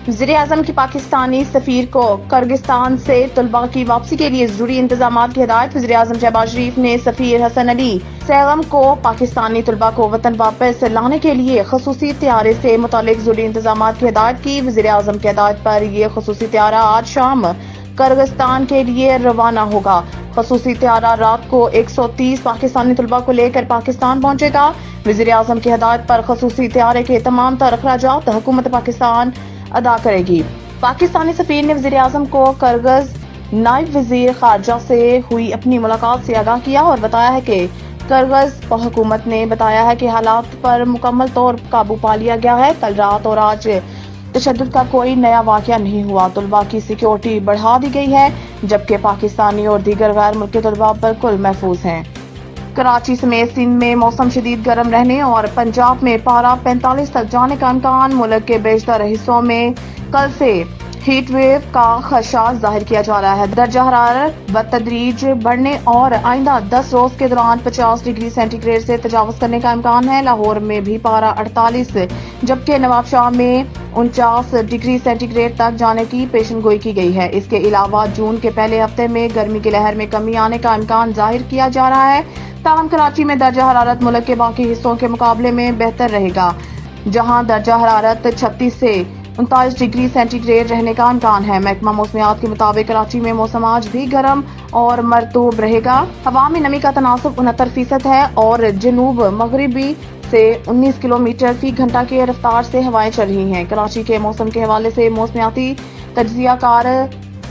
वज़ीर-ए-आज़म की पाकिस्तानी सफीर को किर्गिस्तान से तलबा की वापसी के लिए जरूरी इंतजामात की हिदायत। वज़ीर-ए-आज़म शहबाज शरीफ ने सफीर हसन अली सैगम को पाकिस्तानी तलबा को वतन वापस लाने के लिए खसूसी त्यारे से मुतालिक जरूरी इंतजामात की हिदायत की। वज़ीर-ए-आज़म की हिदायत पर यह खसूसी त्यारा आज शाम किर्गिस्तान के लिए रवाना होगा। खसूसी त्यारा रात को 130 पाकिस्तानी तलबा को लेकर पाकिस्तान पहुंचेगा। वज़ीर-ए-आज़म की हिदायत पर खसूसी त्यारे के तमाम तर अखराजात हुकूमत पाकिस्तान अदा करेगी। पाकिस्तानी सफीर ने वज़ीर-ए-आज़म को किर्गिज़ नायब वज़ीर खारजा से हुई अपनी मुलाकात से आगाह किया और बताया है कि किर्गिज़ हुकूमत ने बताया है कि हालात पर मुकम्मल तौर काबू पा लिया गया है। कल रात और आज तशद्दुद का कोई नया वाक़या नहीं हुआ। तलबा की सिक्योरिटी बढ़ा दी गई है, जबकि पाकिस्तानी और दीगर गैर मुल्की तलबा बिल्कुल महफूज हैं। कराची समेत सिंध में मौसम शदीद गर्म रहने और पंजाब में पारा 45 तक जाने का इम्कान। मुल्क के बेशतर हिस्सों में कल से हीट वेव का खदशा जाहिर किया जा रहा है। दर्जा हरारत बतदरीज बढ़ने और आइंदा 10 रोज के दौरान 50 डिग्री सेंटीग्रेड से तजावुज करने का इम्कान है। लाहौर में भी पारा 48 जबकि नवाबशाह में 49 डिग्री सेंटीग्रेड तक जाने की पेशनगोई की गई है। इसके अलावा जून के पहले हफ्ते में गर्मी की लहर में कमी आने का इम्कान जाहिर किया जा रहा है। ताहम कराची में दर्जा हरारत मुल्क के बाकी हिस्सों के मुकाबले में बेहतर रहेगा, जहां दर्जा हरारत 36 से 39 डिग्री सेंटीग्रेड रहने का इम्कान है। महकमा मौसमियात के मुताबिक कराची में मौसम आज भी गर्म और मरतूब रहेगा। हवा में नमी का तनासुब 69% है और जनूब मगरिबी से 19 किलोमीटर फी घंटा की रफ्तार से हवाएं चल रही हैं। कराची के मौसम के हवाले से मौसमियाती तज्जियाकार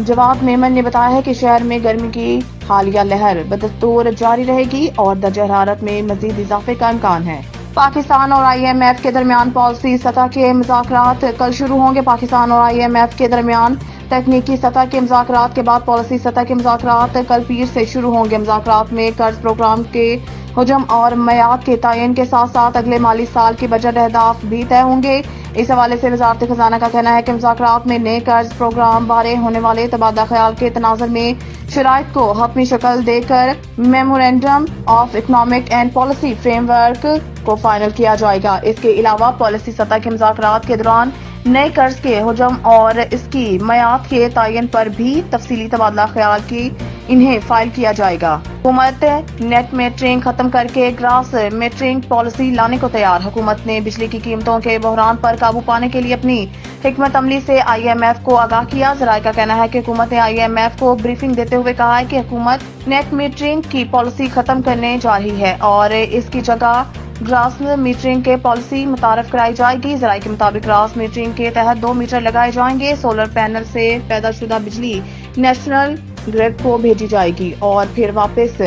जवाब मेमन ने बताया है कि शहर में गर्मी की हालिया लहर बदस्तूर जारी रहेगी और दर्जा हरारत में मजीद इजाफे का इम्कान है। पाकिस्तान और IMF के दरमियान पॉलिसी सतह के मुज़ाकरात कल शुरू होंगे। पाकिस्तान और IMF के दरमियान तकनीकी सतह के मुज़ाकरात के बाद पॉलिसी सतह के मुज़ाकरात कल पीर से शुरू होंगे। मुज़ाकरात में कर्ज प्रोग्राम के हुजम और मयाद के तयन के साथ साथ अगले माली साल के बजट अहदाफ भी तय होंगे। इस हवाले से वज़ारत खजाना का कहना है कि मुज़ाकरात में नए कर्ज प्रोग्राम बारे होने वाले तबादला ख्याल के तनाज़ुर में शराइत को हतमी शक्ल देकर memorandum of economic and policy framework को फाइनल किया जाएगा। इसके अलावा पॉलिसी सतह के मुज़ाकरात के दौरान नए कर्ज के हुजम और इसकी मयाद के तयन पर भी तफसीली तबादला ख्याल की इन्हें फाइल किया जाएगा। हुकूमत नेट मेटरिंग खत्म करके ग्रास मेटरिंग पॉलिसी लाने को तैयार। हुकूमत ने बिजली की कीमतों के बहरान पर काबू पाने के लिए अपनी हिकमत अमली से IMF को आगाह किया। ज़राए का कहना है कि हुकूमत ने IMF को ब्रीफिंग देते हुए कहा है कि हुकूमत नेट मीटरिंग की पॉलिसी खत्म करने जा रही है और इसकी जगह ग्रास मीटरिंग के पॉलिसी मुतारफ कराई जाएगी। ज़राए के मुताबिक ग्रास मीटरिंग के तहत 2 मीटर लगाए जाएंगे। सोलर पैनल से पैदा शुदा बिजली नेशनल ग्रिड को भेजी जाएगी और फिर वापस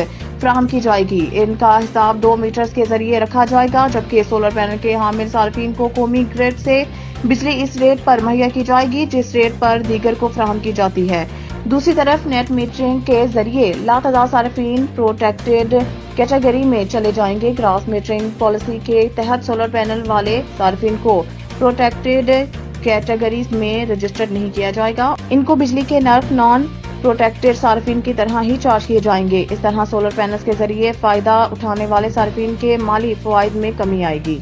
फराहम की जाएगी। इनका हिसाब 2 मीटर्स के जरिए रखा जाएगा, जबकि सोलर पैनल के हामिल सार्फिन को कौमी ग्रिड से बिजली इस रेट पर मुहैया की जाएगी जिस रेट पर दीगर को फराहम की जाती है। दूसरी तरफ नेट मीटरिंग के जरिए लातादाद सार्फिन प्रोटेक्टेड कैटेगरी में चले जाएंगे। ग्रास मीटरिंग पॉलिसी के तहत सोलर पैनल वाले सार्फिन को प्रोटेक्टेड कैटेगरीज में रजिस्टर्ड नहीं किया जाएगा। इनको बिजली के नर्क नॉन प्रोटेक्टेड सार्फिन की तरह ही चार्ज किए जाएंगे। इस तरह सोलर पैनल्स के जरिए फायदा उठाने वाले सार्फिन के माली फवाइद में कमी आएगी।